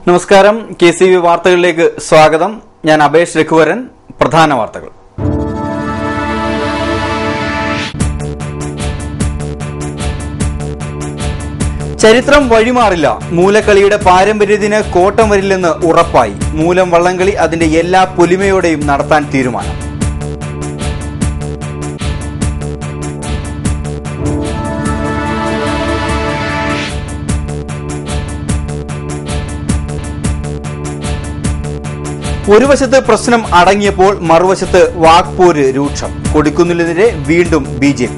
നമസ്കാരം. KCV വാർത്തകളിലേക്ക് സ്വാഗതം. ഞാൻ അബേഷ് രഘുവരൻ. പ്രധാന വാർത്തകൾ. ചരിത്രം വഴിമാറില്ല. മൂലക്കളിയുടെ പാരമ്പര്യത്തിന് കോട്ടം വരില്ലെന്ന് ഉറപ്പായി. മൂലം വള്ളംകളി അതിന്റെ എല്ലാ പൊലിമയോടെയും നടത്താൻ തീരുമാനം. ഒരു വശത്ത് പ്രശ്നം അടങ്ങിയപ്പോൾ മറുവശത്ത് വാക്പോര് രൂക്ഷം. കൊടിക്കുന്നിലിനെതിരെ വീണ്ടും BJP.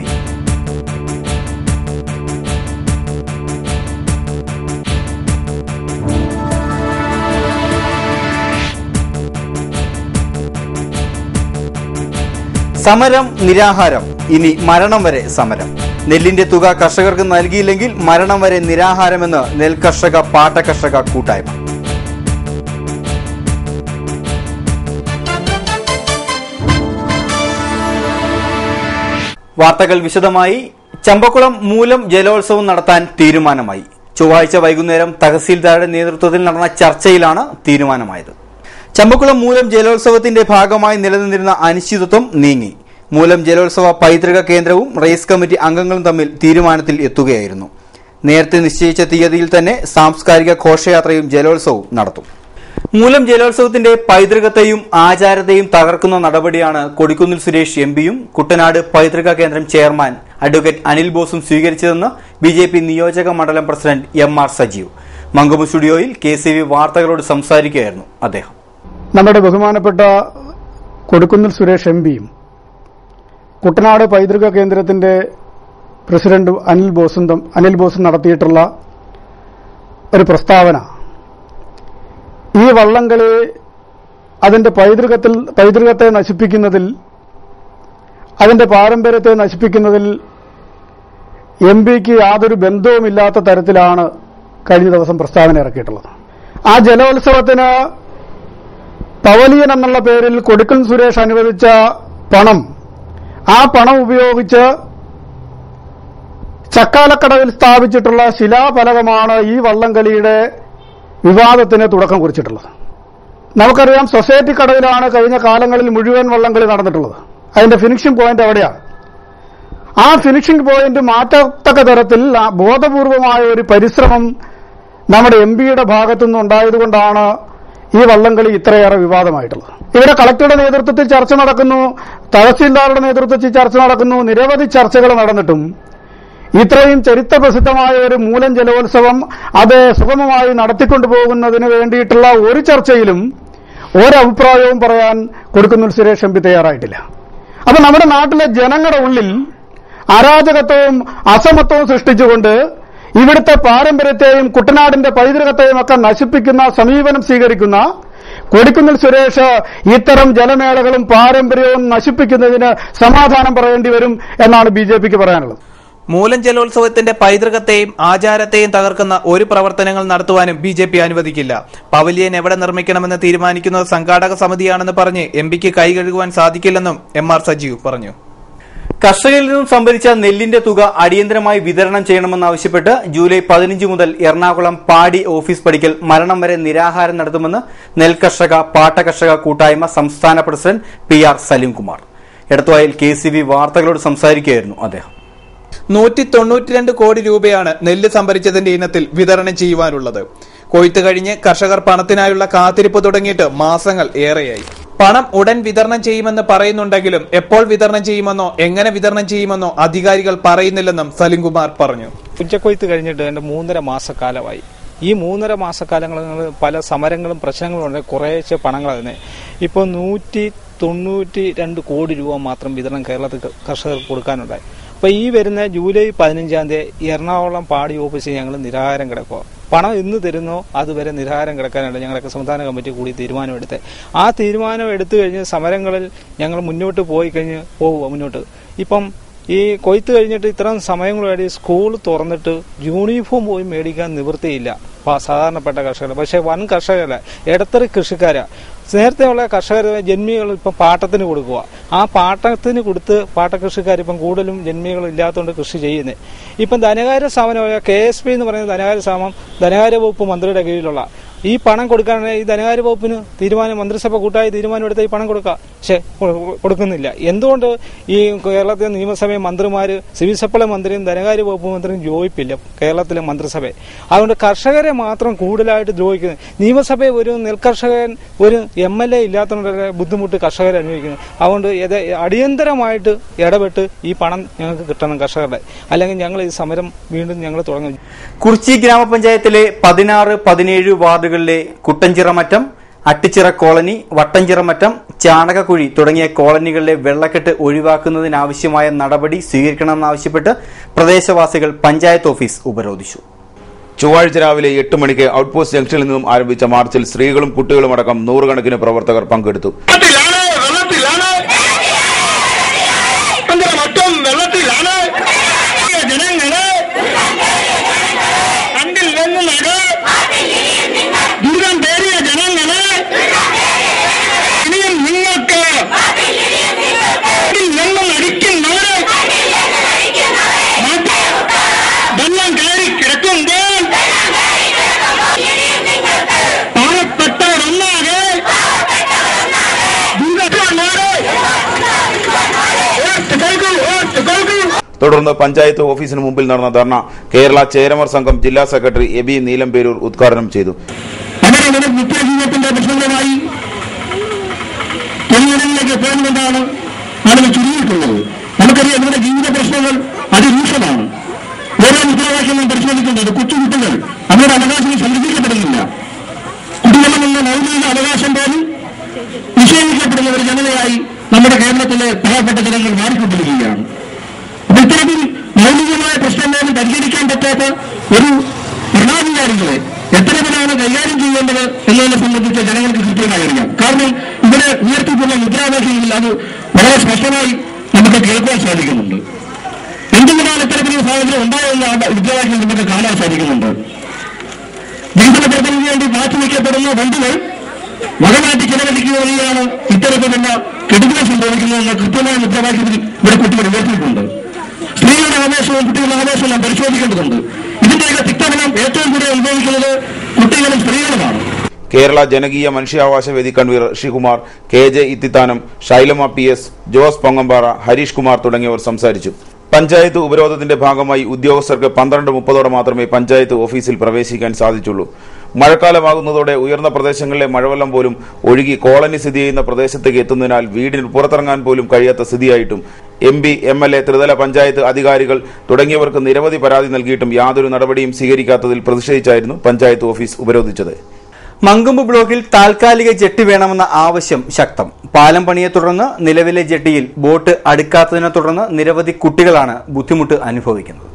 സമരം നിരാഹാരം, ഇനി മരണം വരെ സമരം. നെല്ലിന്റെ തുക കർഷകർക്ക് നൽകിയില്ലെങ്കിൽ മരണം വരെ നിരാഹാരമെന്ന് നെൽകർഷക പാട്ടകർഷക കൂട്ടായ്മ. വാർത്തകൾ വിശദമായി. ചമ്പക്കുളം മൂലം ജലോത്സവം നടത്താൻ തീരുമാനമായി. ചൊവ്വാഴ്ച വൈകുന്നേരം തഹസീൽദാരുടെ നേതൃത്വത്തിൽ നടന്ന ചർച്ചയിലാണ് തീരുമാനമായത്. ചമ്പക്കുളം മൂലം ജലോത്സവത്തിന്റെ ഭാഗമായി നിലനിന്നിരുന്ന അനിശ്ചിതത്വം നീങ്ങി. മൂലം ജലോത്സവ പൈതൃക കേന്ദ്രവും റേസ് കമ്മിറ്റി അംഗങ്ങളും തമ്മിൽ തീരുമാനത്തിൽ എത്തുകയായിരുന്നു. നേരത്തെ നിശ്ചയിച്ച തീയതിയിൽ തന്നെ സാംസ്കാരിക ഘോഷയാത്രയും ജലോത്സവവും നടത്തും. മൂലം ജലോത്സവത്തിന്റെ പൈതൃകത്തെയും ആചാരത്തെയും തകർക്കുന്ന നടപടിയാണ് കൊടിക്കുന്നിൽ സുരേഷ് MPയും കുട്ടനാട് പൈതൃക കേന്ദ്രം ചെയർമാൻ അഡ്വക്കേറ്റ് അനിൽ ബോസും സ്വീകരിച്ചതെന്ന് BJP നിയോജക മണ്ഡലം പ്രസിഡന്റ് MR സജീവ് മംഗമു സ്റ്റുഡിയോയിൽ KCV വാർത്തകളോട് സംസാരിക്കുകയായിരുന്നു അദ്ദേഹം. നമ്മുടെ ബഹുമാനപ്പെട്ട കൊടിക്കുന്നിൽ സുരേഷ് MPയും കുട്ടനാട് പൈതൃക കേന്ദ്രത്തിന്റെ പ്രസിഡന്റ് അനിൽ ബോസും നടത്തിയിട്ടുള്ള ഒരു പ്രസ്താവന ഈ വള്ളംകളി അതിന്റെ പൈതൃകത്തെ നശിപ്പിക്കുന്നതിൽ, അതിന്റെ പാരമ്പര്യത്തെ നശിപ്പിക്കുന്നതിൽ MPക്ക് യാതൊരു ബന്ധവുമില്ലാത്ത തരത്തിലാണ് കഴിഞ്ഞ ദിവസം പ്രസ്താവന ഇറക്കിയിട്ടുള്ളത്. ആ ജലോത്സവത്തിന് പവലിയൻ എന്നുള്ള പേരിൽ കൊടിക്കുന്നിൽ സുരേഷ് അനുവദിച്ച പണം, ആ പണം ഉപയോഗിച്ച് ചക്കാലക്കടവിൽ സ്ഥാപിച്ചിട്ടുള്ള ശിലാഫലകമാണ് ഈ വള്ളംകളിയുടെ വിവാദത്തിന് തുടക്കം കുറിച്ചിട്ടുള്ളത്. നമുക്കറിയാം, സൊസൈറ്റി കടവിലാണ് കഴിഞ്ഞ കാലങ്ങളിൽ മുഴുവൻ വള്ളംകളി നടന്നിട്ടുള്ളത്. അതിന്റെ ഫിനിഷിംഗ് പോയിന്റ് അവിടെയാണ്. ആ ഫിനിഷിംഗ് പോയിന്റ് മാറ്റത്തക്ക തരത്തിൽ ബോധപൂർവമായ ഒരു പരിശ്രമം നമ്മുടെ MPയുടെ ഭാഗത്തുനിന്ന് ഉണ്ടായതുകൊണ്ടാണ് ഈ വള്ളംകളി ഇത്രയേറെ വിവാദമായിട്ടുള്ളത്. ഇവിടെ കളക്ടറുടെ നേതൃത്വത്തിൽ ചർച്ച നടക്കുന്നു, തഹസീൽദാരുടെ നേതൃത്വത്തിൽ ചർച്ച നടക്കുന്നു, നിരവധി ചർച്ചകൾ നടന്നിട്ടും ഇത്രയും ചരിത്രപ്രസിദ്ധമായ ഒരു മൂലം ജലോത്സവം അത് സുഗമമായി നടത്തിക്കൊണ്ടുപോകുന്നതിന് വേണ്ടിയിട്ടുള്ള ഒരു ചർച്ചയിലും ഒരഭിപ്രായവും പറയാൻ കൊടിക്കുന്നിൽ സുരേഷ് MP തയ്യാറായിട്ടില്ല. അപ്പൊ നമ്മുടെ നാട്ടിലെ ജനങ്ങളുടെ ഉള്ളിൽ അരാജകത്വവും അസമത്വവും സൃഷ്ടിച്ചുകൊണ്ട് ഇവിടുത്തെ പാരമ്പര്യത്തെയും കുട്ടനാടിന്റെ പൈതൃകത്തെയും ഒക്കെ നശിപ്പിക്കുന്ന സമീപനം സ്വീകരിക്കുന്ന കൊടിക്കുന്നിൽ സുരേഷ് ഇത്തരം ജലമേളകളും പാരമ്പര്യവും നശിപ്പിക്കുന്നതിന് സമാധാനം പറയേണ്ടി വരും എന്നാണ് BJPക്ക് പറയാനുള്ളത്. മൂലം ജലോത്സവത്തിന്റെ പൈതൃകത്തെയും ആചാരത്തെയും തകർക്കുന്ന ഒരു പ്രവർത്തനങ്ങൾ നടത്തുവാനും BJP അനുവദിക്കില്ല. പവലിയൻ എവിടെ നിർമ്മിക്കണമെന്ന് തീരുമാനിക്കുന്നത് സംഘാടക സമിതിയാണെന്ന് പറഞ്ഞ് MPക്ക് കൈകഴുകുവാൻ സാധിക്കില്ലെന്നും MR സജീവ് പറഞ്ഞു. കർഷകരിൽ നിന്നും സംഭരിച്ച നെല്ലിന്റെ തുക അടിയന്തരമായി വിതരണം ചെയ്യണമെന്നാവശ്യപ്പെട്ട് ജൂലൈ 15 മുതൽ എറണാകുളം പാടി ഓഫീസ് പടിക്കൽ മരണം വരെ നിരാഹാരം നടത്തുമെന്ന് നെൽകർഷക പാട്ടകർഷക കൂട്ടായ്മ സംസ്ഥാന പ്രസിഡന്റ് PR സലീംകുമാർ. എടത്തുവായിൽ KCV വാർത്തകളോട് സംസാരിക്കുകയായിരുന്നു അദ്ദേഹം. 192 കോടി രൂപയാണ് നെല്ല് സംഭരിച്ചതിന്റെ ഇനത്തിൽ വിതരണം ചെയ്യുവാനുള്ളത്. കൊയ്ത്ത് കഴിഞ്ഞ് കർഷകർ പണത്തിനായുള്ള കാത്തിരിപ്പ് തുടങ്ങിയിട്ട് മാസങ്ങൾ ഏറെയായി. പണം ഉടൻ വിതരണം ചെയ്യുമെന്ന് പറയുന്നുണ്ടെങ്കിലും എപ്പോൾ വിതരണം ചെയ്യുമെന്നോ എങ്ങനെ വിതരണം ചെയ്യുമെന്നോ അധികാരികൾ പറയുന്നില്ലെന്നും സലീംകുമാർ പറഞ്ഞു. ഉച്ചക്കൊയ്ത്ത് കഴിഞ്ഞിട്ട് എന്റെ 3.5 മാസക്കാലമായി. ഈ 3.5 മാസക്കാലങ്ങളിൽ പല സമരങ്ങളും പ്രശ്നങ്ങളും ഉണ്ട്. കുറേശ്ശെ പണങ്ങൾ തന്നെ ഇപ്പോൾ 192 കോടി രൂപ മാത്രം വിതരണം കേരളത്തിൽ കർഷകർക്ക് കൊടുക്കാനുണ്ടായി. അപ്പൊ ഈ വരുന്ന ജൂലൈ 15 തീയതി എറണാകുളം പാടി ഓഫീസിൽ ഞങ്ങൾ നിരാഹാരം കിടക്കുക. പണം ഇന്ന് തരുന്നോ അതുവരെ നിരാഹാരം കിടക്കാനാണ് ഞങ്ങളൊക്കെ സംസ്ഥാന കമ്മിറ്റി കൂടി തീരുമാനമെടുത്ത്. ആ തീരുമാനം എടുത്തു കഴിഞ്ഞ് സമരങ്ങളിൽ ഞങ്ങൾ മുന്നോട്ട് പോയി കഴിഞ്ഞ് പോവുക മുന്നോട്ട്. ഇപ്പം ഈ കൊയ്ത്ത് കഴിഞ്ഞിട്ട് ഇത്രയും സമയങ്ങളുമായി സ്കൂൾ തുറന്നിട്ട് യൂണിഫോം പോയി മേടിക്കാൻ നിവൃത്തിയില്ല സാധാരണപ്പെട്ട കർഷകർ. പക്ഷെ വൻ കർഷകരല്ല, ഇടത്തര കൃഷിക്കാരാ. നേരത്തെയുള്ള കർഷകർ ജന്മികൾ ഇപ്പം പാട്ടത്തിന് കൊടുക്കുക. ആ പാട്ടത്തിന് കൊടുത്ത് പാട്ടകൃഷിക്കാർ ഇപ്പം കൂടുതലും ജന്മികൾ ഇല്ലാത്തതുകൊണ്ട് കൃഷി ചെയ്യുന്നത്. ഇപ്പം ധനകാര്യ സ്ഥാപനമായ KSP എന്ന് പറയുന്ന ധനകാര്യ സ്ഥാപനം ധനകാര്യ വകുപ്പ് മന്ത്രിയുടെ കീഴിലുള്ള ഈ പണം കൊടുക്കാനാണ് ഈ ധനകാര്യ വകുപ്പിന് തീരുമാനം, മന്ത്രിസഭ കൂട്ടായി തീരുമാനം എടുത്ത ഈ പണം കൊടുക്കാം. പക്ഷെ കൊടുക്കുന്നില്ല. എന്തുകൊണ്ട് ഈ കേരളത്തിലെ നിയമസഭയെ മന്ത്രിമാര്, സിവിൽ സപ്ലൈ മന്ത്രിയും ധനകാര്യ വകുപ്പ് മന്ത്രിയും യോജിപ്പില്ല കേരളത്തിലെ മന്ത്രിസഭയെ? അതുകൊണ്ട് കർഷകരെ മാത്രം കൂടുതലായിട്ട് ദ്രോഹിക്കുന്നു. നിയമസഭയിൽ ഒരു നെൽകർഷകൻ, ഒരു MLA ഇല്ലാത്തവരുടെ ബുദ്ധിമുട്ട് കർഷകർ അനുഭവിക്കുന്നു. അതുകൊണ്ട് അടിയന്തരമായിട്ട് ഇടപെട്ട് ഈ പണം ഞങ്ങൾക്ക് കിട്ടണം കർഷകരുടെ, അല്ലെങ്കിൽ ഞങ്ങൾ ഈ സമരം വീണ്ടും ഞങ്ങൾ തുടങ്ങും. കുറിച്ചി ഗ്രാമപഞ്ചായത്തിലെ 16, 17 വാർഡുകളിലെ കുട്ടഞ്ചിറമറ്റം, അട്ടിച്ചിറ കോളനി, വട്ടഞ്ചിറമറ്റം, ചാണകക്കുഴി തുടങ്ങിയ കോളനികളിലെ വെള്ളക്കെട്ട് ഒഴിവാക്കുന്നതിനാവശ്യമായ നടപടി സ്വീകരിക്കണമെന്നാവശ്യപ്പെട്ട് പ്രദേശവാസികൾ പഞ്ചായത്ത് ഓഫീസ് ഉപരോധിച്ചു. ചൊവ്വാഴ്ച രാവിലെ 8 മണിക്ക് ഔട്ട്പോസ്റ്റ് ജംഗ്ഷനിൽ നിന്നും ആരംഭിച്ച മാർച്ചിൽ സ്ത്രീകളും കുട്ടികളും അടക്കം 100 കണക്കിന് പ്രവർത്തകർ പങ്കെടുത്തു. തുടർന്ന് പഞ്ചായത്ത് ഓഫീസിന് മുമ്പിൽ നടന്ന ധർണ കേരള ചേരമർ സംഘം ജില്ലാ സെക്രട്ടറി എബി നീലംപേരൂർ ഉദ്ഘാടനം ചെയ്തു. നിത്യജീവിതത്തിന്റെ പ്രശ്നങ്ങളുമായി തൊഴിലിടങ്ങളിലേക്ക് പോകുന്നതാണ് ആളുകൾ ചുരുങ്ങിയിട്ടുള്ളത്. നമുക്കറിയാം നമ്മുടെ ജീവിത പ്രശ്നങ്ങൾ അതിരൂക്ഷമാണ്. ഓരോ മുദ്രാവാക്യങ്ങളും പരിശോധിക്കുന്നത് കൊച്ചുകുട്ടികൾ അവരുടെ അവകാശങ്ങൾ സംരക്ഷിക്കപ്പെടുന്നില്ല. കുടിവെള്ളമെന്ന മൗലിക അവകാശം പോലും നിഷേധിക്കപ്പെടുന്ന ഒരു ജനതയായി നമ്മുടെ കേരളത്തിലെ പാവപ്പെട്ട ജനങ്ങൾ മാറിക്കൊണ്ടിരിക്കുകയാണ്. ഇത്തരത്തിൽ മൗലികമായ പ്രശ്നങ്ങൾ പരിഹരിക്കാൻ പറ്റാത്ത ഒരു ഭരണാധികാരികളെ എത്ര പേരാണ് കൈകാര്യം ചെയ്യേണ്ടത് എന്നതിനെ സംബന്ധിച്ച് ജനങ്ങൾക്ക് കൃത്യമായി അറിയാം. കാരണം ഇവിടെ ഉയർത്തിയിട്ടുള്ള മുദ്രാവാക്യങ്ങളിൽ അത് വളരെ സ്പഷ്ടമായി നമുക്ക് കേൾക്കാൻ സാധിക്കുന്നുണ്ട്. എന്തുകൊണ്ടാണ് ഇത്തരത്തിലുള്ള സാഹചര്യം ഉണ്ടായെന്ന് ആ മുദ്രാവാക്യം നമുക്ക് കാണാൻ സാധിക്കുന്നുണ്ട്. വികസനത്തിന് വേണ്ടി മാറ്റിവെക്കപ്പെടുന്ന ഫണ്ടുകൾ വകമാറ്റി ചെലവഴിക്കുക വഴിയാണ് ഇത്തരത്തിലുള്ള കെടുതികൾ സംഭവിക്കുന്നതെന്ന് കൃത്യമായ മുദ്രാവാക്യത്തിൽ ഇവിടെ കുട്ടികൾ ഉയർത്തിയിട്ടുണ്ട്. സ്ത്രീകളുടെ ആവേശവും കുട്ടികളുടെ ആവേശവും പരിശോധിക്കേണ്ടതുണ്ട്. ഇതിന്റെയൊക്കെ തിക്തഫലം ഏറ്റവും കൂടുതൽ അനുഭവിക്കുന്നത് കുട്ടികളും സ്ത്രീകളുമാണ്. Kerala Janakeeya Manushyavakasha Vedi convener Rishikumar, KJ Ithithanam, Shailama PS, Jose Pongampara, Harish Kumar തുടങ്ങിയവർ സംസാരിച്ചു. പഞ്ചായത്ത് ഉപരോധത്തിന്റെ ഭാഗമായി ഉദ്യോഗസ്ഥർക്ക് 12:30 മാത്രമേ പഞ്ചായത്ത് ഓഫീസിൽ പ്രവേശിക്കാൻ സാധിച്ചുള്ളൂ. മഴക്കാലമാകുന്നതോടെ ഉയർന്ന പ്രദേശങ്ങളിലെ മഴവെള്ളം പോലും ഒഴുകി കോളനി സ്ഥിതി ചെയ്യുന്ന പ്രദേശത്തേക്ക് എത്തുന്നതിനാൽ വീടിന് പുറത്തിറങ്ങാൻ പോലും കഴിയാത്ത സ്ഥിതിയായിട്ടും MP, MLA, ത്രിതല പഞ്ചായത്ത് അധികാരികൾ തുടങ്ങിയവർക്ക് നിരവധി പരാതി നൽകിയിട്ടും യാതൊരു നടപടിയും സ്വീകരിക്കാത്തതിൽ പ്രതിഷേധിച്ചായിരുന്നു പഞ്ചായത്ത് ഓഫീസ് ഉപരോധിച്ചത്. മങ്കൊമ്പ് ബ്ലോക്കിൽ താൽക്കാലിക ജെട്ടി വേണമെന്ന ആവശ്യം ശക്തം. പാലം പണിയെ തുടർന്ന് നിലവിലെ ജെട്ടിയിൽ ബോട്ട് അടുക്കാത്തതിനെ തുടർന്ന് നിരവധി കുട്ടികളാണ് ബുദ്ധിമുട്ട് അനുഭവിക്കുന്നത്.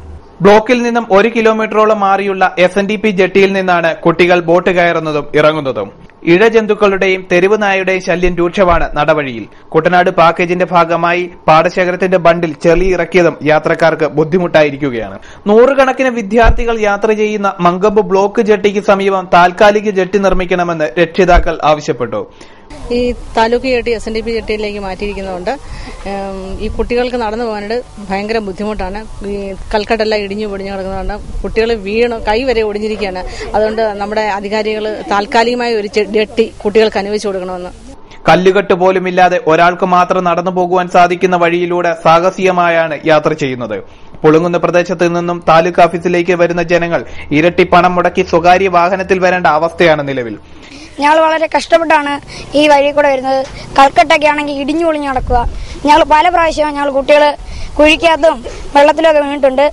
ബ്ലോക്കിൽ നിന്നും 1 കിലോമീറ്ററോളം മാറിയുള്ള SNDP ജെട്ടിയിൽ നിന്നാണ് കുട്ടികൾ ബോട്ട് കയറുന്നതും ഇറങ്ങുന്നതും. ഇഴജന്തുക്കളുടെയും തെരുവ് നായയുടെയും ശല്യം രൂക്ഷമാണ് നടവഴിയിൽ. കുട്ടനാട് പാക്കേജിന്റെ ഭാഗമായി പാടശേഖരത്തിന്റെ ബണ്ടിൽ ചെളി ഇറക്കിയതും യാത്രക്കാർക്ക് ബുദ്ധിമുട്ടായിരിക്കുകയാണ്. 100 കണക്കിന് വിദ്യാർത്ഥികൾ യാത്ര ചെയ്യുന്ന മങ്കൊമ്പ് ബ്ലോക്ക് ജെട്ടിക്ക് സമീപം താൽക്കാലിക ജെട്ടി നിർമ്മിക്കണമെന്ന് രക്ഷിതാക്കൾ ആവശ്യപ്പെട്ടു. ഈ താലൂക്ക് ജെട്ടി SNDP ജെട്ടിയിലേക്ക് മാറ്റിയിരിക്കുന്നതുകൊണ്ട് ഈ കുട്ടികൾക്ക് നടന്നു പോകാനായിട്ട് ഭയങ്കര ബുദ്ധിമുട്ടാണ്. ഈ കൽക്കട്ടെല്ലാം ഇടിഞ്ഞു പൊടിഞ്ഞു കിടക്കുന്നതുകൊണ്ട് കുട്ടികൾ കൈ വരെ ഒടിഞ്ഞിരിക്കുകയാണ്. അതുകൊണ്ട് നമ്മുടെ അധികാരികൾ താൽക്കാലികമായ ഒരു ജെട്ടി കുട്ടികൾക്ക് അനുവദിച്ചു കൊടുക്കണമെന്ന്. കല്ലുകെട്ട് പോലുമില്ലാതെ ഒരാൾക്ക് മാത്രം നടന്നു പോകുവാൻ സാധിക്കുന്ന വഴിയിലൂടെ സാഹസികമായാണ് യാത്ര ചെയ്യുന്നത്. പുളുങ്ങുന്ന പ്രദേശത്ത് നിന്നും താലൂക്ക് ഓഫീസിലേക്ക് വരുന്ന ജനങ്ങൾ ഇരട്ടി പണം മുടക്കി സ്വകാര്യ വാഹനത്തിൽ വരേണ്ട അവസ്ഥയാണ് നിലവിൽ. ഞങ്ങൾ വളരെ കഷ്ടപ്പെട്ടാണ് ഈ വഴി കൂടെ വരുന്നത്. കൽക്കട്ടൊക്കെ ആണെങ്കിൽ ഇടിഞ്ഞു പൊളിഞ്ഞു നടക്കുക. ഞങ്ങൾ പല പ്രാവശ്യവും ഞങ്ങൾ കുട്ടികൾ കുഴിക്കകത്തും വെള്ളത്തിലൊക്കെ വീണിട്ടുണ്ട്.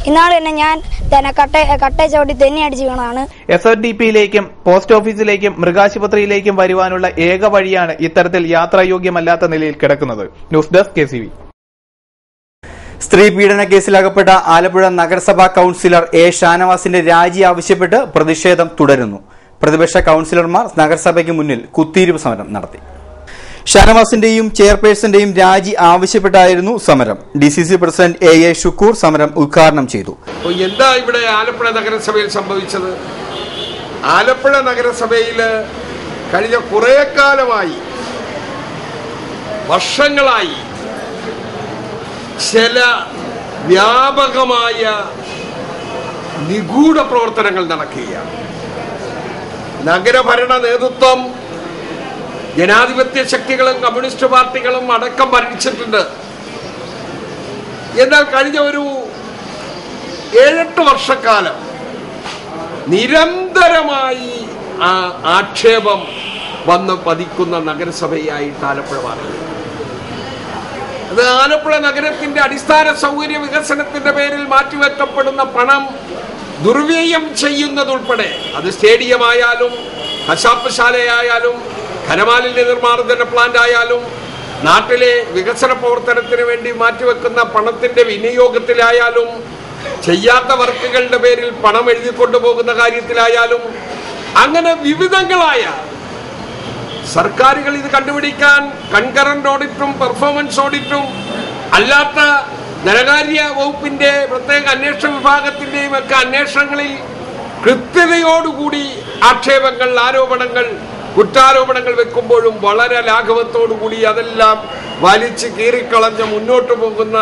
ഇന്നാൾ തന്നെ ഞാൻ കട്ട ചവിട്ടി തെന്നി അടിച്ചു വീണതാണ്. SNDPയിലേക്കും പോസ്റ്റ് ഓഫീസിലേക്കും മൃഗാശുപത്രിയിലേക്കും വരുവാനുള്ള ഏക വഴിയാണ് ഇത്തരത്തിൽ യാത്രായോഗ്യമല്ലാത്ത നിലയിൽ കിടക്കുന്നത്. News desk KCV. സ്ത്രീ പീഡന കേസിലകപ്പെട്ട ആലപ്പുഴ നഗരസഭാ കൌൺസിലർ A. ഷാനവാസിന്റെ രാജി ആവശ്യപ്പെട്ട് പ്രതിഷേധം തുടരുന്നു. പ്രതിപക്ഷ കൌൺസിലർമാർ നഗരസഭയ്ക്ക് മുന്നിൽ കുത്തിയിരിപ്പ് സമരം നടത്തി. ഷാനവാസിന്റെയും ചെയർപേഴ്സന്റെയും രാജി ആവശ്യപ്പെട്ടായിരുന്നു സമരം. DCC president A. ഷുക്കൂർ സമരം ഉദ്ഘാടനം ചെയ്തു. എന്താ ഇവിടെ ആലപ്പുഴ നഗരസഭയിൽ സംഭവിച്ചത്? ആലപ്പുഴ നഗരസഭയിൽ കഴിഞ്ഞ കുറേ കാലമായി, വർഷങ്ങളായി ചില വ്യാപകമായ നിഗൂഢ പ്രവർത്തനങ്ങൾ നടക്കുകയാണ്. നഗരഭരണ നേതൃത്വം ജനാധിപത്യ ശക്തികളും കമ്മ്യൂണിസ്റ്റ് പാർട്ടികളും അടക്കം ഭരിച്ചിട്ടുണ്ട്. എന്നാൽ കഴിഞ്ഞ ഒരു 7-8 വർഷക്കാലം നിരന്തരമായി ആ ആക്ഷേപം വന്ന് പതിക്കുന്ന നഗരസഭയായിട്ട് ആലപ്പുഴ മാറി. അത് ആലപ്പുഴ നഗരത്തിന്റെ അടിസ്ഥാന സൗകര്യ വികസനത്തിന്റെ പേരിൽ മാറ്റിവെക്കപ്പെടുന്ന പണം ദുർവ്യയം ചെയ്യുന്നതുൾപ്പെടെ, അത് സ്റ്റേഡിയം ആയാലും കശാപ്പ് ശാലയായാലും ഖനമാലിന്യ നിർമ്മാർജ്ജന പ്ലാന്റ് ആയാലും നാട്ടിലെ വികസന പ്രവർത്തനത്തിന് വേണ്ടി മാറ്റിവെക്കുന്ന പണത്തിന്റെ വിനിയോഗത്തിലായാലും ചെയ്യാത്ത വർക്കുകളുടെ പേരിൽ പണം എഴുതിക്കൊണ്ടുപോകുന്ന കാര്യത്തിലായാലും അങ്ങനെ വിവിധങ്ങളായ സർക്കാരുകൾ ഇത് കണ്ടുപിടിക്കാൻ കൺകറന്റ് ഓഡിറ്റും പെർഫോമൻസ് ഓഡിറ്റും അല്ലാത്ത ധനകാര്യ വകുപ്പിന്റെ പ്രത്യേക അന്വേഷണ വിഭാഗത്തിന്റെയും ഒക്കെ അന്വേഷണങ്ങളിൽ കൃത്യതയോടുകൂടി ആക്ഷേപങ്ങൾ, ആരോപണങ്ങൾ, കുറ്റാരോപണങ്ങൾ വെക്കുമ്പോഴും വളരെ ലാഘവത്തോടുകൂടി അതെല്ലാം വലിച്ചു കീറിക്കളഞ്ഞ് മുന്നോട്ട് പോകുന്ന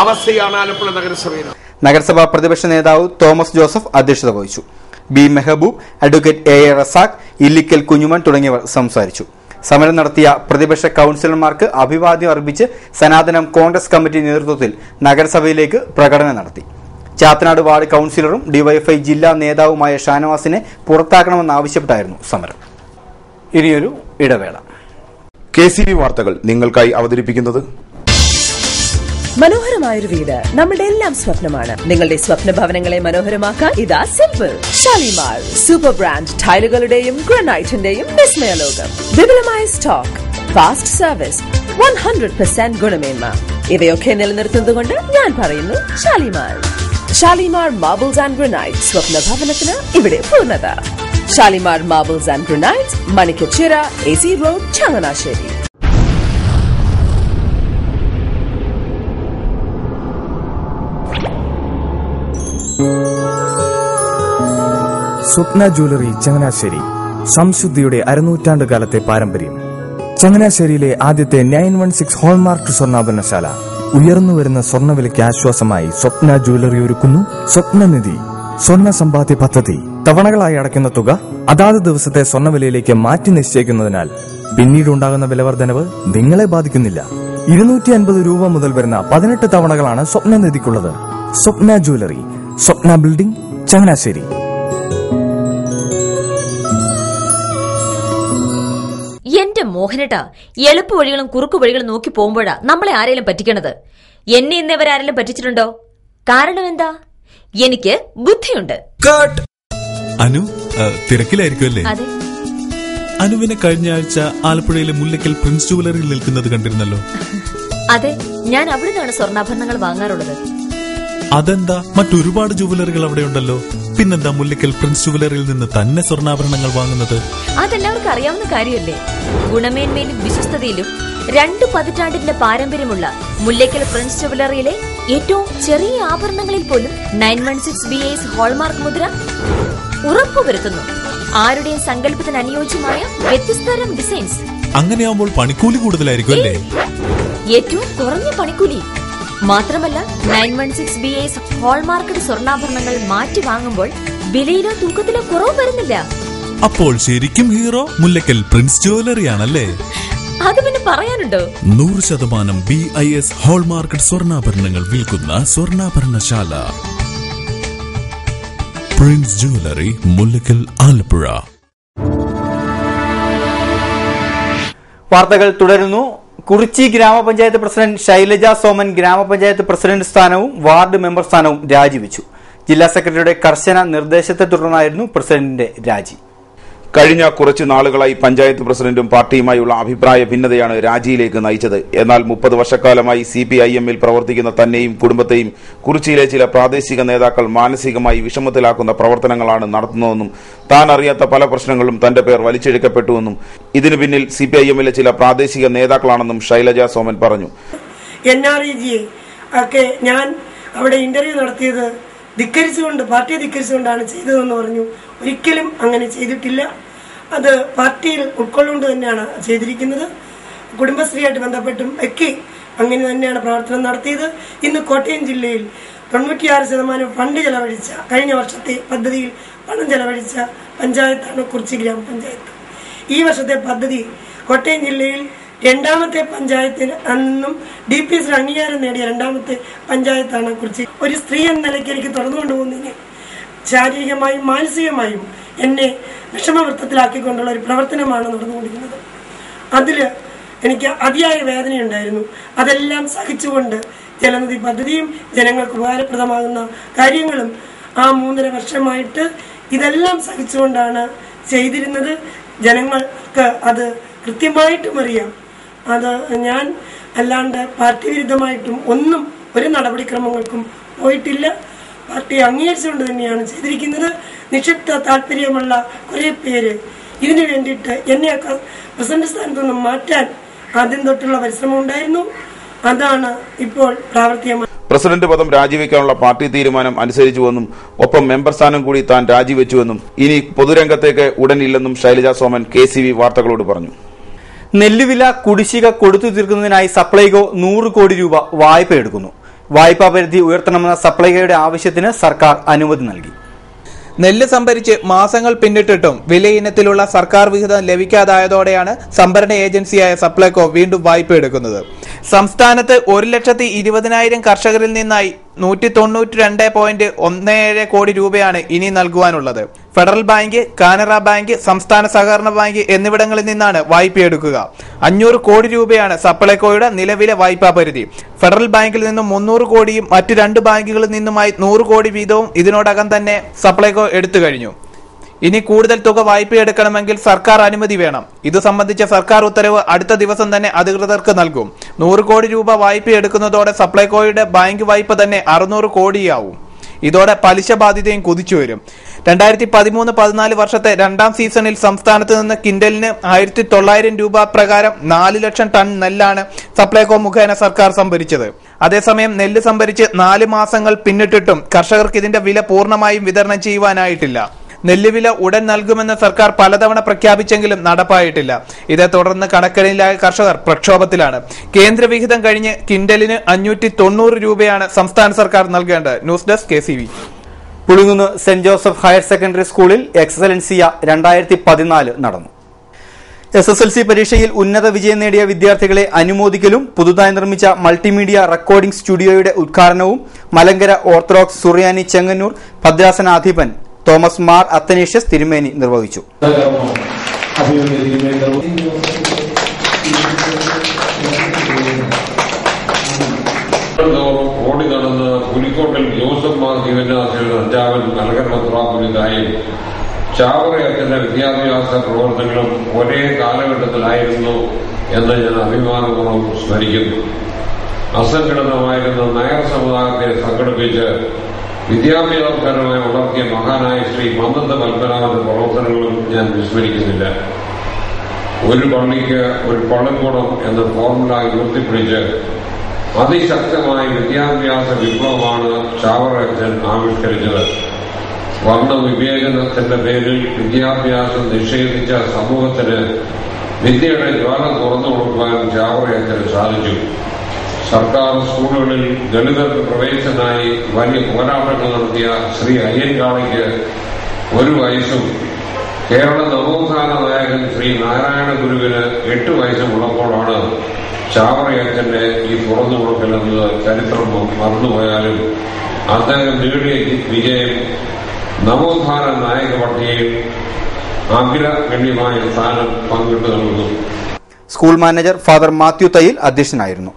അവസ്ഥയാണ് ആലപ്പുഴ നഗരസഭയിൽ. നഗരസഭാ പ്രതിപക്ഷ നേതാവ് തോമസ് ജോസഫ് അധ്യക്ഷത വഹിച്ചു. B Mehaboob, advocate A Razak, Illikkal Kunjuman തുടങ്ങിയവർ സംസാരിച്ചു. സമരം നടത്തിയ പ്രതിപക്ഷ കൌൺസിലർമാർക്ക് അഭിവാദ്യം അർപ്പിച്ച് സനാതനം കോൺഗ്രസ് കമ്മിറ്റി നേതൃത്വത്തിൽ നഗരസഭയിലേക്ക് പ്രകടനം നടത്തി. ചാത്തനാട് വാർഡ് കൌൺസിലറും ഡിവൈഎഫ്ഐ ജില്ലാ നേതാവുമായ ഷാനവാസിനെ പുറത്താക്കണമെന്നാവശ്യപ്പെട്ടായിരുന്നു സമരം. ഇനിയൊരു ഇടവേള. KCV വാർത്തകൾ നിങ്ങൾക്കായി അവതരിപ്പിക്കുന്നത് മനോഹരമായൊരു വീട് നമ്മുടെ എല്ലാം സ്വപ്നമാണ്. നിങ്ങളുടെ സ്വപ്ന ഭവനങ്ങളെ മനോഹരമാക്കാൻ ഇതാ സിമ്പിൾ ഷാലിമാർ സൂപ്പർ ബ്രാൻഡ് ടൈലുകളുടെയും ഗ്രാനൈറ്റിന്റെയും വിസ്മയ ലോകം. വിപുലമായ സ്റ്റോക്ക്, ഫാസ്റ്റ് സർവീസ്, 100% ഗുണമേന്മ ഇവയൊക്കെ നിലനിർത്തുന്നതുകൊണ്ട് ഞാൻ പറയുന്നു Shalimar. Shalimar marbles and granite, സ്വപ്ന ഭവനത്തിന് ഇവിടെ പൂർണ്ണത. Shalimar marbles and granite, Manikkachira, AC road, Changanassery. Swapna jewellery Changanassery, സംശുദ്ധിയുടെ അരനൂറ്റാണ്ട് കാലത്തെ പാരമ്പര്യം. ചങ്ങനാശ്ശേരിയിലെ ആദ്യത്തെ 916 ഹോൾമാർക്ക് സ്വർണ്ണാഭരണശാല. ഉയർന്നുവരുന്ന സ്വർണ്ണവിലയ്ക്ക് ആശ്വാസമായി സ്വപ്ന ജ്വല്ലറി ഒരുക്കുന്നു സ്വപ്നനിധി സ്വർണ്ണ സമ്പാദ്യ പദ്ധതി. തവണകളായി അടയ്ക്കുന്ന തുക അതാത് ദിവസത്തെ സ്വർണ്ണവിലയിലേക്ക് മാറ്റി നിശ്ചയിക്കുന്നതിനാൽ പിന്നീടുണ്ടാകുന്ന വിലവർദ്ധനവ് നിങ്ങളെ ബാധിക്കുന്നില്ല. 250 രൂപ മുതൽ വരുന്ന 18 തവണകളാണ് സ്വപ്നനിധിക്കുള്ളത്. സ്വപ്ന ജ്വല്ലറി, സ്വപ്ന ബിൽഡിംഗ്, ചങ്ങനാശ്ശേരി. എന്റെ മോഹനേട്ടാ, എളുപ്പ വഴികളും കുറുക്കു വഴികളും നോക്കി പോകുമ്പോഴാ നമ്മളെ ആരെങ്കിലും പറ്റിക്കണത്. എന്നെ ഇന്നവരാരെങ്കിലും പറ്റിച്ചിട്ടുണ്ടോ? കാരണം എന്താ? എനിക്ക് ബുദ്ധിയുണ്ട്. അനു തിരക്കിലായിരിക്കുമല്ലേ? അനുവിനെ കഴിഞ്ഞ ആഴ്ച ആലപ്പുഴയിലെ മുല്ലക്കൽ പ്രിൻസ് ജുവലറിയിൽ നിൽക്കുന്നത് കണ്ടിരുന്നല്ലോ. അതെ, ഞാൻ അവിടെ നിന്നാണ് സ്വർണ്ണാഭരണങ്ങൾ വാങ്ങാറുള്ളത്. അതെന്താ, മറ്റൊരുപാട് ജുവലറികൾ അവിടെ ഉണ്ടല്ലോ. പിന്നെന്താ മുല്ലക്കൽ പ്രിൻസ് ജുവലറിയിൽ നിന്ന് തന്നെ സ്വർണ്ണാഭരണങ്ങൾ വാങ്ങുന്നത്? അതെല്ലാവർക്കും അറിയാവുന്ന കാര്യമല്ലേ. ഗുണമേന്മയിലും വിശ്വസ്തതയിലും 2 പതിറ്റാണ്ടിന്റെ പാരമ്പര്യമുള്ള മുല്ലക്കൽ പ്രിൻസ് ജുവലറിയിലെ ഏറ്റവും ചെറിയ ആഭരണങ്ങളിൽ പോലും 916 BIS ഹോൾമാർക്ക് മുദ്ര ഉറപ്പുവരുത്തുന്നു. ആരുടെയും സങ്കല്പത്തിന് അനുയോജ്യമായ വ്യത്യസ്തതരം ഡിസൈൻസ്. അങ്ങനെയാവുമ്പോൾ പണിക്കൂലി കൂടുതലായിരിക്കും അല്ലേ? ഏറ്റവും കുറഞ്ഞ പണിക്കൂലി മാത്രമല്ല, 916 BIS ഹോൾമാർക്കഡ് സ്വർണ്ണാഭരണങ്ങൾ മാറ്റി വാങ്ങുമ്പോൾ വിലയിലോ തൂക്കത്തിലോ കുറവ് വരുന്നില്ല. അപ്പോൾ ശരിക്കും ഹീറോ മുല്ലക്കൽ പ്രിൻസ് ജ്വല്ലറിയാണല്ലേ? അത് പിന്നെ പറയാനുണ്ടോ? 100% BIS ഹോൾമാർക്കഡ് സ്വർണ്ണാഭരണങ്ങൾ വിൽക്കുന്ന സ്വർണ്ണാഭരണശാല പ്രിൻസ് ജ്വല്ലറി, മുല്ലക്കൽ, ആലപ്പുഴ. വാർത്തകൾ തുടരുന്നു. കുറിച്ചി ഗ്രാമപഞ്ചായത്ത് പ്രസിഡന്റ് ശൈലജ സോമൻ ഗ്രാമപഞ്ചായത്ത് പ്രസിഡന്റ് സ്ഥാനവും വാർഡ് മെമ്പർ സ്ഥാനവും രാജിവെച്ചു. ജില്ലാ സെക്രട്ടറിയുടെ കർശന നിർദ്ദേശത്തെ തുടർന്നായിരുന്നു പ്രസിഡന്റിന്റെ രാജി. കഴിഞ്ഞ കുറച്ചു നാളുകളായി പഞ്ചായത്ത് പ്രസിഡന്റും പാർട്ടിയുമായുള്ള അഭിപ്രായ ഭിന്നതയാണ് രാജിയിലേക്ക് നയിച്ചത്. എന്നാൽ 30 വർഷക്കാലമായി CPIM-ൽ പ്രവർത്തിക്കുന്ന തന്നെയും കുടുംബത്തെയും കുറിച്ചിയിലെ ചില പ്രാദേശിക നേതാക്കൾ മാനസികമായി വിഷമത്തിലാക്കുന്ന പ്രവർത്തനങ്ങളാണ് നടത്തുന്നതെന്നും താൻ അറിയാത്ത പല പ്രശ്നങ്ങളും തന്റെ പേർ വലിച്ചെടുക്കപ്പെട്ടുവെന്നും ഇതിനു പിന്നിൽ CPIM-ലെ ചില പ്രാദേശിക നേതാക്കളാണെന്നും ശൈലജ സോമൻ പറഞ്ഞു. NREG ഒക്കെ ഞാൻ അവിടെ ഇന്റർവ്യൂ നടത്തിയത് ധിക്കരിച്ചുകൊണ്ട്, പാർട്ടിയെ ധിക്കരിച്ചുകൊണ്ടാണ് ചെയ്തതെന്ന് പറഞ്ഞു. ഒരിക്കലും അങ്ങനെ ചെയ്തിട്ടില്ല. അത് പാർട്ടിയിൽ ഉൾക്കൊള്ളുകൊണ്ട് തന്നെയാണ് ചെയ്തിരിക്കുന്നത്. കുടുംബശ്രീയായിട്ട് ബന്ധപ്പെട്ടും ഒക്കെ അങ്ങനെ തന്നെയാണ് പ്രവർത്തനം നടത്തിയത്. ഇന്ന് കോട്ടയം ജില്ലയിൽ 96% ഫണ്ട് ചെലവഴിച്ച, കഴിഞ്ഞ വർഷത്തെ പദ്ധതിയിൽ പണം ചെലവഴിച്ച പഞ്ചായത്താണ് കുറിച്ചി ഗ്രാമപഞ്ചായത്ത്. ഈ വർഷത്തെ പദ്ധതി കോട്ടയം ജില്ലയിൽ രണ്ടാമത്തെ പഞ്ചായത്തിൽ അന്നും DPS അംഗീകാരം നേടിയ രണ്ടാമത്തെ പഞ്ചായത്താണ് കുറിച്ചി. ഒരു സ്ത്രീ എന്ന നിലയ്ക്ക് എനിക്ക് തുറന്നുകൊണ്ടുപോകുന്നതിന് ശാരീരികമായും മാനസികമായും എന്നെ വിഷമവൃത്തത്തിലാക്കിക്കൊണ്ടുള്ള ഒരു പ്രവർത്തനമാണ് നടന്നുകൊണ്ടിരുന്നത്. അതിൽ എനിക്ക് അതിയായ വേദനയുണ്ടായിരുന്നു. അതെല്ലാം സഹിച്ചുകൊണ്ട് ജലനിധി പദ്ധതിയും ജനങ്ങൾക്ക് ഉപകാരപ്രദമാകുന്ന കാര്യങ്ങളും ആ 3.5 വർഷമായിട്ട് ഇതെല്ലാം സഹിച്ചുകൊണ്ടാണ് ചെയ്തിരുന്നത്. ജനങ്ങൾക്ക് അത് കൃത്യമായിട്ടും അറിയാം. അത് ഞാൻ അല്ലാണ്ട് പാർട്ടി വിരുദ്ധമായിട്ടും ഒന്നും ഒരു നടപടിക്രമങ്ങൾക്കും പോയിട്ടില്ല. പാർട്ടി അംഗീകരിച്ചുകൊണ്ട് തന്നെയാണ് ചെയ്തിരിക്കുന്നത്. നിക്ഷിപ്ത താല്പര്യമുള്ള കുറേ പേര് ഇതിനു വേണ്ടിയിട്ട് എന്നെ പ്രസിഡന്റ് സ്ഥാനത്തു നിന്നും മാറ്റാൻ ആദ്യം തൊട്ടുള്ള പരിശ്രമം ഉണ്ടായിരുന്നു. അതാണ് ഇപ്പോൾ പ്രാവർത്തികമായി. പ്രസിഡന്റ് പദം രാജിവെക്കാനുള്ള പാർട്ടി തീരുമാനം അനുസരിച്ചുവെന്നും ഒപ്പം മെമ്പർ സ്ഥാനം കൂടി താൻ രാജിവെച്ചുവെന്നും ഇനി പൊതുരംഗത്തേക്ക് ഉടനില്ലെന്നും ശൈലജ സോമൻ KCV വാർത്തകളോട് പറഞ്ഞു. നെല്ലുവില കുടിശ്ശിക കൊടുത്തു തീർക്കുന്നതിനായി സപ്ലൈകോ 100 കോടി രൂപ വായ്പ എടുക്കുന്നു. വായ്പാ പരിധി ഉയർത്തണമെന്ന സപ്ലൈകോയുടെ ആവശ്യത്തിന് സർക്കാർ അനുമതി നൽകി. നെല്ല് സംഭരിച്ച് മാസങ്ങൾ പിന്നിട്ടിട്ടും വിലയിനത്തിലുള്ള സർക്കാർ വിഹിതം ലഭിക്കാതായതോടെയാണ് സംഭരണ ഏജൻസിയായ സപ്ലൈകോ വീണ്ടും വായ്പ എടുക്കുന്നത്. സംസ്ഥാനത്ത് 1,20,000 കർഷകരിൽ നിന്നായി 192.17 കോടി രൂപയാണ് ഇനി നൽകുവാനുള്ളത്. ഫെഡറൽ ബാങ്ക്, കാനറ ബാങ്ക്, സംസ്ഥാന സഹകരണ ബാങ്ക് എന്നിവിടങ്ങളിൽ നിന്നാണ് വായ്പയെടുക്കുക. 500 കോടി രൂപയാണ് സപ്ലൈകോയുടെ നിലവിലെ വായ്പാ പരിധി. ഫെഡറൽ ബാങ്കിൽ നിന്നും 300 കോടിയും മറ്റു 2 ബാങ്കുകളിൽ നിന്നുമായി 100 കോടി വീതവും ഇതിനോടകം തന്നെ സപ്ലൈകോ എടുത്തു കഴിഞ്ഞു. ഇനി കൂടുതൽ തുക വായ്പയെടുക്കണമെങ്കിൽ സർക്കാർ അനുമതി വേണം. ഇത് സംബന്ധിച്ച സർക്കാർ ഉത്തരവ് അടുത്ത ദിവസം തന്നെ അധികൃതർക്ക് നൽകും. 100 കോടി രൂപ വായ്പയെടുക്കുന്നതോടെ സപ്ലൈകോയുടെ ബാങ്ക് വായ്പ തന്നെ 600 കോടിയാവും. ഇതോടെ പലിശ ബാധ്യതയും കുതിച്ചുവരും. 2013-14 വർഷത്തെ 2ാം സീസണിൽ സംസ്ഥാനത്ത് നിന്ന് കിൻഡലിന് 1900 രൂപ പ്രകാരം 4 ലക്ഷം ടൺ നെല്ലാണ് സപ്ലൈകോ മുഖേന സർക്കാർ സംഭരിച്ചത്. അതേസമയം നെല്ല് സംഭരിച്ച് 4 മാസങ്ങൾ പിന്നിട്ടിട്ടും കർഷകർക്ക് ഇതിന്റെ വില പൂർണ്ണമായും വിതരണം ചെയ്യുവാനായിട്ടില്ല. നെല്ലുവില ഉടൻ നൽകുമെന്ന് സർക്കാർ പലതവണ പ്രഖ്യാപിച്ചെങ്കിലും നടപ്പായിട്ടില്ല. ഇതേ തുടർന്ന് കണക്കിണിയിലായ കർഷകർ പ്രക്ഷോഭത്തിലാണ്. കേന്ദ്രവിഹിതം കഴിഞ്ഞ് കിൻഡലിന് 590 രൂപയാണ് സംസ്ഥാന സർക്കാർ നൽകേണ്ടത്. News desk KCV. Pulinkunnu saint Joseph higher secondary സ്കൂളിൽ എക്സലൻസിയ 2014 നടന്നു. SSLC പരീക്ഷയിൽ ഉന്നത വിജയം നേടിയ വിദ്യാർത്ഥികളെ അനുമോദിക്കലും പുതുതായി നിർമ്മിച്ച മൾട്ടിമീഡിയ റെക്കോർഡിംഗ് സ്റ്റുഡിയോയുടെ ഉദ്ഘാടനവും മലങ്കര ഓർത്തഡോക്സ് സുറിയാനി ചെങ്ങന്നൂർ ഭദ്രാസനാധിപൻ തോമസ് മാർ അത്തനേഷ്യസ് തിരുമേനി നിർവഹിച്ചു. ഓടി നടന്ന് പുലിക്കോട്ടിൽ ജോസഫ് മാർ ജീവനാഥിയുടെ അഞ്ചാവൻ മലങ്കര മെത്രാപ്പൊലീത്തായും ചാവറയച്ചന്റെ വിദ്യാഭ്യാസ പ്രവർത്തനങ്ങളും ഒരേ കാലഘട്ടത്തിലായിരുന്നു എന്ന് ഞാൻ അഭിമാനപൂർവ്വം സ്മരിക്കുന്നു. അസംഘടിതമായിരുന്ന നായർ സമുദായത്തെ സംഘടിപ്പിച്ച് വിദ്യാഭ്യാസപരമായി വളർത്തിയ മഹാനായ ശ്രീ മന്ദത്ത പത്മനാഭന്റെ പ്രവർത്തനങ്ങളും ഞാൻ വിസ്മരിക്കുന്നില്ല. ഒരു പള്ളിക്ക് ഒരു പള്ളിക്കൂടം എന്ന ഫോർമുല ഉയർത്തിപ്പിടിച്ച് അതിശക്തമായ വിദ്യാഭ്യാസ വിപ്ലവമാണ് ചാവറയച്ചൻ ആവിഷ്കരിച്ചത്. വർണ്ണവിവേചനത്തിന്റെ പേരിൽ വിദ്യാഭ്യാസം നിഷേധിച്ച സമൂഹത്തിന് വിദ്യയുടെ ജ്വാല തുറന്നു കൊടുക്കുവാൻ ചാവറയച്ചന് സാധിച്ചു. സർക്കാർ സ്കൂളുകളിൽ ദളിതർക്ക് പ്രവേശനായി വലിയ പോരാട്ടങ്ങൾ നടത്തിയ ശ്രീ അയ്യൻകാളിക്ക് 1 വയസ്സും കേരള നവോത്ഥാന നായകൻ ശ്രീ നാരായണ ഗുരുവിന് 8 വയസ്സുമുള്ളപ്പോഴാണ് ചാവറയച്ചന്റെ ഈ തുറന്നു കൊടുക്കലെന്നത് ചരിത്രം മറന്നുപോയാലും അദ്ദേഹം നേടിയ വിജയം നവോത്ഥാന നായക പട്ടികയിൽ അഗ്രഗണ്യമായ സ്ഥാനം പങ്കിട്ടു നൽകുന്നു. School manager father Mathew Thayyil അധ്യക്ഷനായിരുന്നു.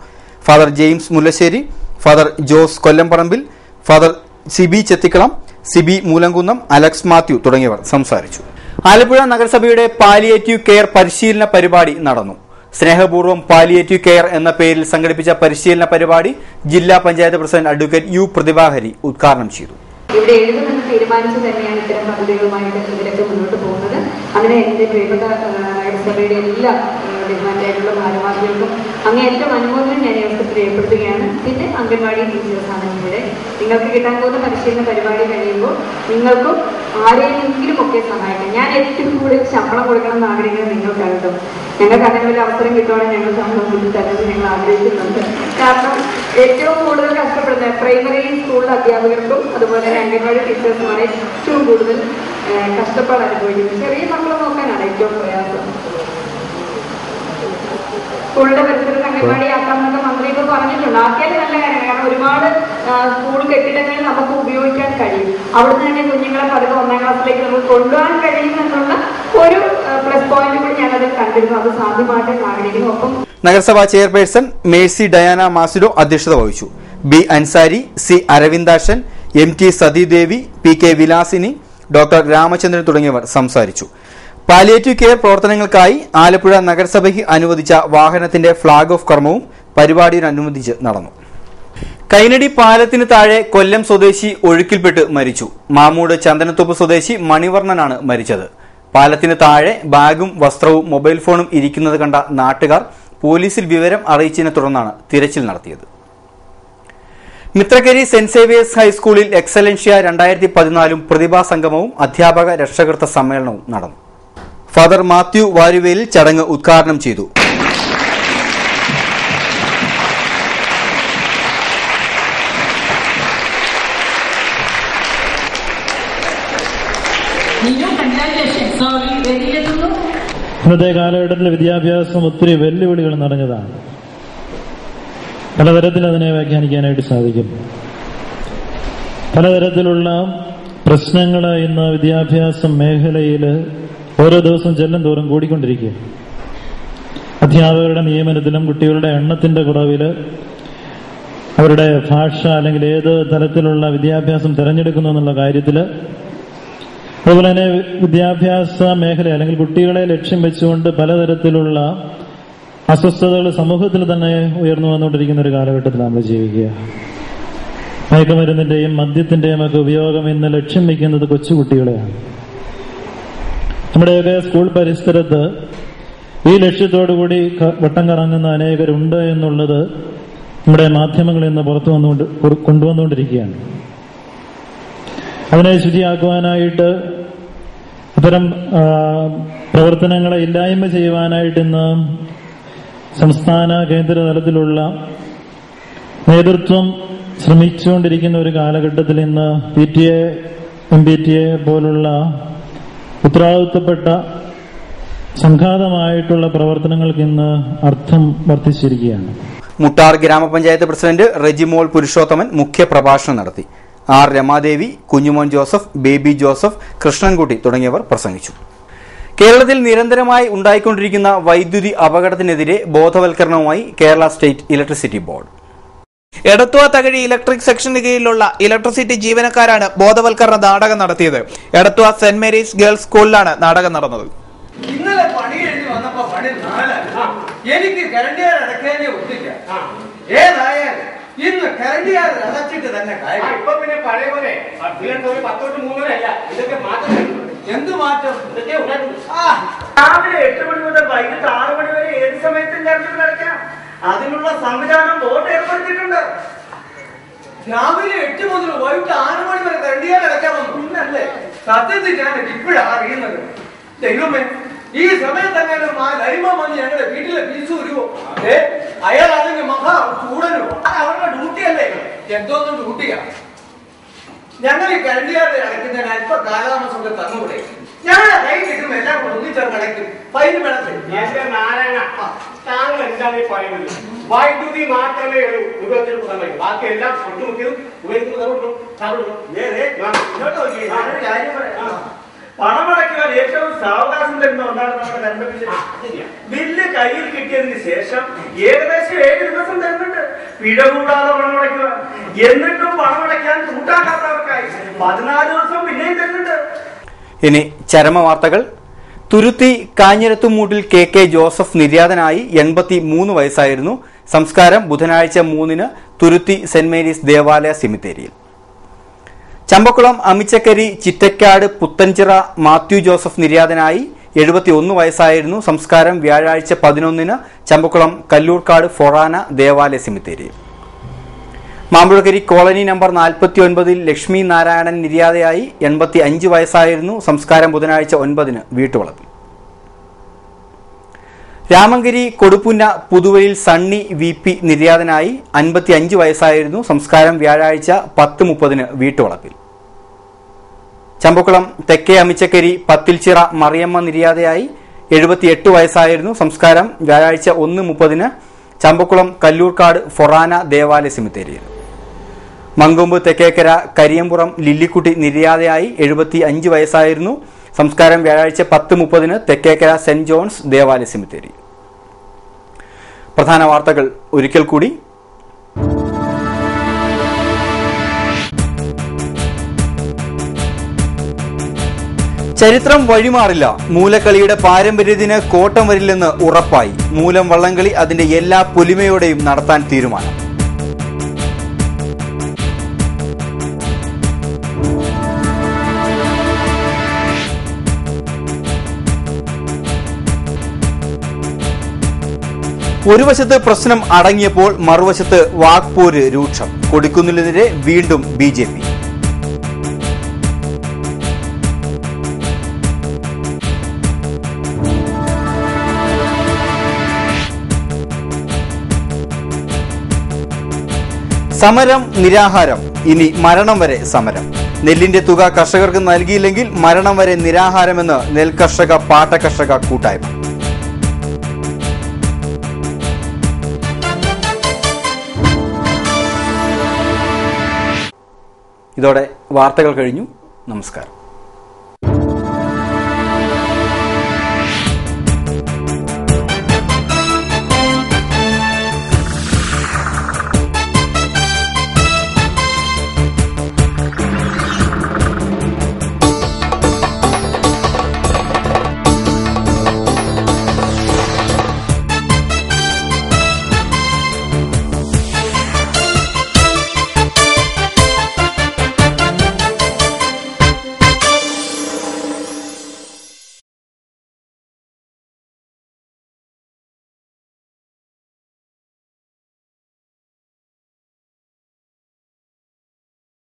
Father James Mullassery, father Jose Kollamparambil, father Siby Chethikkalam, Siby Moolamkunnam, Alex Mathew തുടങ്ങിയവർ സംസാരിച്ചു. ആലപ്പുഴ നഗരസഭയുടെ പാലിയേറ്റീവ് കെയർ പരിശീലന പരിപാടി നടന്നു. സ്നേഹപൂർവ്വം പാലിയേറ്റീവ് കെയർ എന്ന പേരിൽ സംഘടിപ്പിച്ച പരിശീലന പരിപാടി ജില്ലാ panchayat president advocate U Prathibhahari ഉദ്ഘാടനം ചെയ്തു. ഇവിടെ എഴുതുമെന്ന് തീരുമാനിച്ചു തന്നെയാണ് ഇത്തരം പദ്ധതികളുമായിട്ട് ഇതിലൊക്കെ മുന്നോട്ട് പോകുന്നത്. അങ്ങനെ എന്റെ പ്രിയപ്പെട്ട നഗരസഭയുടെ എല്ലാ ഡിമാൻഡായിട്ടുള്ള ഭാരവാഹികൾക്കും അങ്ങേയറ്റം അനുമോദനം ഞാൻ അവസരത്തിൽ രേഖപ്പെടുത്തുകയാണ്. പിന്നെ അംഗൻവാടി ടീച്ചേഴ്സാണ് ഇവിടെ. നിങ്ങൾക്ക് കിട്ടാൻ പോകുന്ന പരിശീലന പരിപാടി കഴിയുമ്പോൾ നിങ്ങൾക്കും ആരെയെങ്കിലും ഒക്കെ സഹായിക്കാം. ഞാൻ ഏറ്റവും കൂടുതൽ ശമ്പളം കൊടുക്കണം എന്ന് ആഗ്രഹിക്കുന്നത് നിങ്ങൾക്കാകട്ടോ. ഞങ്ങൾക്ക് അങ്ങനെ ഒരു അവസരം കിട്ടുവാണെങ്കിൽ ഞങ്ങൾ ശമ്പളം കൂടി തരുന്നത് ഞങ്ങൾ ആഗ്രഹിക്കുന്നുണ്ട്. കാരണം ഏറ്റവും കൂടുതൽ കഷ്ടപ്പെടുന്ന പ്രൈമറി സ്കൂളിലെ അധ്യാപകർക്കും അതുപോലെ തന്നെ അംഗൻവാടി ടീച്ചേഴ്സുമാണ് ഏറ്റവും കൂടുതൽ കഷ്ടപ്പാട് അനുഭവിക്കുന്നത്. ചെറിയ മക്കളെ നോക്കാനാണ് ഏറ്റവും പ്രയാസം. സ്കൂളിന്റെ പരിസരത്ത് അംഗൻവാടി ആക്കാമെന്നൊക്കെ മന്ത്രി ഇപ്പോൾ പറഞ്ഞിട്ടുണ്ട്. ആക്കിയാൽ നല്ല കാര്യമാണ്. കാരണം ഒരുപാട് സ്കൂൾ കെട്ടിടങ്ങളിൽ നമുക്ക് ഉപയോഗിക്കാൻ കഴിയും. അവിടുന്ന് തന്നെ കുഞ്ഞുങ്ങളെ പതുക്കെ 1ാം ക്ലാസ്സിലേക്ക് നമുക്ക് കൊണ്ടുപോകാൻ കഴിയുമെന്നുള്ള ഒരു പ്ലസ് പോയിന്റ് കൂടി ഞാനതിൽ കണ്ടിരുന്നു. അത് സാധ്യമായിട്ട് ആഗ്രഹിക്കുന്നു. ഒപ്പം നഗരസഭാ ചെയർപേഴ്സൺ മേഴ്സി ഡയാന മാസിഡോ അധ്യക്ഷത വഹിച്ചു. B Ansari, C Aravindakshan, MT Sathidevi, PK Vilasini, doctor Ramachandran തുടങ്ങിയവർ സംസാരിച്ചു. പാലിയേറ്റീവ് കെയർ പ്രവർത്തനങ്ങൾക്കായി ആലപ്പുഴ നഗരസഭയ്ക്ക് അനുവദിച്ച വാഹനത്തിന്റെ ഫ്ളാഗ് ഓഫ് കർമ്മവും പരിപാടിയോടനുബന്ധിച്ച് നടന്നു. കൈനടി പാലത്തിന് താഴെ കൊല്ലം സ്വദേശി ഒഴുക്കിൽപ്പെട്ട് മരിച്ചു. മാമൂട് ചന്ദനത്തോപ്പ് സ്വദേശി മണിവർണ്ണനാണ് മരിച്ചത്. പാലത്തിന് താഴെ ബാഗും വസ്ത്രവും മൊബൈൽ ഫോണും ഇരിക്കുന്നത് കണ്ട നാട്ടുകാർ പോലീസിൽ വിവരം അറിയിച്ചതിനെ തുടർന്നാണ് തിരച്ചിൽ നടത്തിയത്. മിത്രക്കരി സെന്റ് സേവിയേഴ്സ് ഹൈസ്കൂളിൽ എക്സലൻഷ്യ 2014 പ്രതിഭാ സംഗമവും അധ്യാപക രക്ഷകർത്ത സമ്മേളനവും നടന്നു. ഫാദർ മാത്യു വാരുവേലിൽ ചടങ്ങ് ഉദ്ഘാടനം ചെയ്തു. ഇന്നത്തെ കാലഘട്ടത്തിൽ വിദ്യാഭ്യാസം ഒത്തിരി വെല്ലുവിളികൾ നിറഞ്ഞതാണ്. പലതരത്തിൽ അതിനെ വ്യാഖ്യാനിക്കാനായിട്ട് സാധിക്കും. പലതരത്തിലുള്ള പ്രശ്നങ്ങൾ ഇന്ന് വിദ്യാഭ്യാസ മേഖലയിൽ ഓരോ ദിവസം ചെല്ലും തോറും കൂടിക്കൊണ്ടിരിക്കുക. അധ്യാപകരുടെ നിയമനത്തിലും കുട്ടികളുടെ എണ്ണത്തിന്റെ കുറവിൽ അവരുടെ ഭാഷ അല്ലെങ്കിൽ ഏത് തരത്തിലുള്ള വിദ്യാഭ്യാസം തിരഞ്ഞെടുക്കുന്നു എന്നുള്ള കാര്യത്തിൽ, അതുപോലെ തന്നെ വിദ്യാഭ്യാസ മേഖല അല്ലെങ്കിൽ കുട്ടികളെ ലക്ഷ്യം വെച്ചുകൊണ്ട് പലതരത്തിലുള്ള അസ്വസ്ഥതകൾ സമൂഹത്തിൽ തന്നെ ഉയർന്നു വന്നുകൊണ്ടിരിക്കുന്ന ഒരു കാലഘട്ടത്തിൽ നമ്മൾ ജീവിക്കുക. മയക്കുമരുന്നിന്റെയും മദ്യത്തിന്റെയും ഒക്കെ ഉപയോഗം ഇന്ന് ലക്ഷ്യം വയ്ക്കുന്നത് കൊച്ചുകുട്ടികളെയാണ്. നമ്മുടെയൊക്കെ സ്കൂൾ പരിസരത്ത് ഈ ലക്ഷ്യത്തോടുകൂടി വട്ടം കറങ്ങുന്ന അനേകരുണ്ട് എന്നുള്ളത് നമ്മുടെ മാധ്യമങ്ങൾ ഇന്ന് പുറത്തു കൊണ്ടുവന്നുകൊണ്ടിരിക്കുകയാണ്. അതിനെ ശുചിയാക്കുവാനായിട്ട്, അത്തരം പ്രവർത്തനങ്ങളെ ഇല്ലായ്മ ചെയ്യുവാനായിട്ട് ഇന്ന് സംസ്ഥാന കേന്ദ്ര തലത്തിലുള്ള നേതൃത്വം ശ്രമിച്ചുകൊണ്ടിരിക്കുന്ന ഒരു കാലഘട്ടത്തിൽ ഇന്ന് PTA, MPTA പോലുള്ള ഉത്തരവാദിത്തപ്പെട്ട സംഘാതമായിട്ടുള്ള പ്രവർത്തനങ്ങൾക്ക് ഇന്ന് അർത്ഥം വർദ്ധിച്ചിരിക്കുകയാണ്. മുട്ടാർ ഗ്രാമപഞ്ചായത്ത് പ്രസിഡന്റ് റെജിമോൾ പുരുഷോത്തമൻ മുഖ്യപ്രഭാഷണം നടത്തി. R. രമാദേവി, കുഞ്ഞുമോൻ ജോസഫ്, ബേബി ജോസഫ്, കൃഷ്ണൻകുട്ടി തുടങ്ങിയവർ പ്രസംഗിച്ചു. കേരളത്തിൽ നിരന്തരമായി ഉണ്ടായിക്കൊണ്ടിരിക്കുന്ന വൈദ്യുതി അപകടത്തിനെതിരെ ബോധവൽക്കരണവുമായി Kerala state electricity board. Edathua Thakazhi electric സെക്ഷന് കീഴിലുള്ള ഇലക്ട്രിസിറ്റി ജീവനക്കാരാണ് ബോധവൽക്കരണ നാടകം നടത്തിയത്. എടത്വ സെന്റ് മേരീസ് ഗേൾസ് സ്കൂളിലാണ് നാടകം നടന്നത്. ഇന്നലെ പണി കഴിഞ്ഞ് വന്നപ്പോ പണി 4 എനിക്ക് കരണ്ടിയാർ അടയ്ക്കാനേ ഒത്തില്ല. ഏതായാലും ഇന്ന് കരണ്ടിയാർ അടച്ചിട്ട് തന്നെ കാര്യം. ഇപ്പൊ പിന്നെ പഴയ പോലെ 10-3 അല്ല, ഇതൊക്കെ മാറ്റം. എന്ത് മാറ്റം? രാവിലെ 8 മണി മുതൽ വൈകിട്ട് 6 മണി വരെ ഏത് സമയത്തും കരണ്ട് അടയ്ക്കാം. അതിനുള്ള സംവിധാനം ബോർഡ് ഏർപ്പെടുത്തിയിട്ടുണ്ട്. രാവിലെ 8 മുതൽ വൈകിട്ട് 6 മണി വരെ കരണ്ടിയാർ അടയ്ക്കാമെന്ന് ഇന്നല്ലേ സത്യത്തിൽ ഞാൻ ഇപ്പോഴാണ് അറിയുന്നത്. ദൈവമേ, ഈ സമയത്തെങ്ങാനും ആ ലൈമ വന്ന് ഞങ്ങളുടെ വീട്ടിലെ ഫീസ് വരുമോ? അയാളാണെങ്കിൽ മഹാ ചൂടനോ? അവരുടെ ഡ്യൂട്ടിയല്ലേ? എന്തോന്നും ഡ്യൂട്ടിയാ. ഞങ്ങൾ ഈ കരണ്ടിയാർ അടയ്ക്കുന്നതിന് അല്പ കാലതാമസമൊക്കെ തന്നുകൂടെ? ഞങ്ങളുടെ കൈ കിട്ടും എല്ലാം കൂടെ ഒന്നിച്ചേർന്ന് അടയ്ക്കും. ഫൈൻ വേണത്തെ നാരായണ, താങ്കൾ എന്താണ് ഈ പറയുന്നത്? വൈദ്യുതി മാത്രമേ ഒരു വിഭവത്തിൽ സമയം, ബാക്കിയെല്ലാം ഒട്ടുമുക്കിയതും പണമടയ്ക്കുവാൻ ഏറ്റവും സാവകാശം തരുന്ന ഒന്നാണ് നമ്മുടെ കറണ്ട് ബില്ല്. ബില്ല് കയ്യിൽ കിട്ടിയതിന് ശേഷം ഏകദേശം 7 ദിവസം തരുന്നുണ്ട് പിഴ കൂടാതെ പണമടയ്ക്കുവാൻ. എന്നിട്ടും പണമടയ്ക്കാൻ കൂട്ടാക്കാത്തവർക്കായി 14 ദിവസം പിന്നെയും തരുന്നുണ്ട്. ഇനി ചരമ വാർത്തകൾ. തുരുത്തി കാഞ്ഞിരത്തുമൂട്ടിൽ KK ജോസഫ് നിര്യാതനായി. 83 വയസ്സായിരുന്നു. സംസ്കാരം ബുധനാഴ്ച 3-ന് തുരുത്തി സെന്റ് മേരീസ് ദേവാലയ സെമിത്തേരിയിൽ. ചമ്പക്കുളം അമിച്ചക്കരി ചിറ്റക്കാട് പുത്തൻചിറ മാത്യു ജോസഫ് നിര്യാതനായി. 71 വയസ്സായിരുന്നു. സംസ്കാരം വ്യാഴാഴ്ച 11-ന് ചമ്പക്കുളം കല്ലൂർക്കാട് ഫൊറാന ദേവാലയ സെമിത്തേരിയിൽ. മാമ്പുഴക്കരി കോളനി നമ്പർ 49-ൽ ലക്ഷ്മി നാരായണൻ നിര്യാതയായി. 85 വയസ്സായിരുന്നു. സംസ്കാരം ബുധനാഴ്ച 9-ന് വീട്ടുവളപ്പിൽ. രാമങ്കരി കൊടുപ്പുന്ന പുതുവയിൽ സണ്ണി VP നിര്യാതനായി. 55 വയസ്സായിരുന്നു. സംസ്കാരം വ്യാഴാഴ്ച 10:30-ന് വീട്ടുവളപ്പിൽ. ചമ്പക്കുളം തെക്കേ അമിച്ചക്കരി പത്തിൽച്ചിറ മറിയമ്മ നിര്യാതയായി 78 വയസ്സായിരുന്നു. സംസ്കാരം വ്യാഴാഴ്ച 1:30 ചമ്പക്കുളം കല്ലൂർക്കാട് ഫൊറാന ദേവാലയ സെമിത്തേരിയിൽ. മങ്കൊമ്പ് തെക്കേക്കര കരിയമ്പുറം ലില്ലിക്കുട്ടി നിര്യാതയായി 75 വയസ്സായിരുന്നു. സംസ്കാരം വ്യാഴാഴ്ച 10:30 തെക്കേക്കര സെന്റ് ജോൺസ് ദേവാലയ സെമിത്തേരി. പ്രധാന വാർത്തകൾ ഒരിക്കൽ കൂടി. ചരിത്രം വഴിമാറില്ല. മൂലക്കളിയുടെ പാരമ്പര്യത്തിന് കോട്ടം വരില്ലെന്ന് ഉറപ്പായി. മൂലം വള്ളംകളി അതിന്റെ എല്ലാ പൊലിമയോടെയും നടത്താൻ തീരുമാനം. ഒരു വശത്ത് പ്രശ്നം അടങ്ങിയപ്പോൾ മറുവശത്ത് വാക്പോര് രൂക്ഷം. കൊടിക്കുന്നിലിനെതിരെ വീണ്ടും BJP. സമരം നിരാഹാരം, ഇനി മരണം വരെ സമരം. നെല്ലിന്റെ തുക കർഷകർക്ക് നൽകിയില്ലെങ്കിൽ മരണം വരെ നിരാഹാരമെന്ന് നെൽകർഷക പാട്ടകർഷക കൂട്ടായ്മ. ഇതോടെ വാർത്തകൾ കഴിഞ്ഞു. നമസ്കാരം.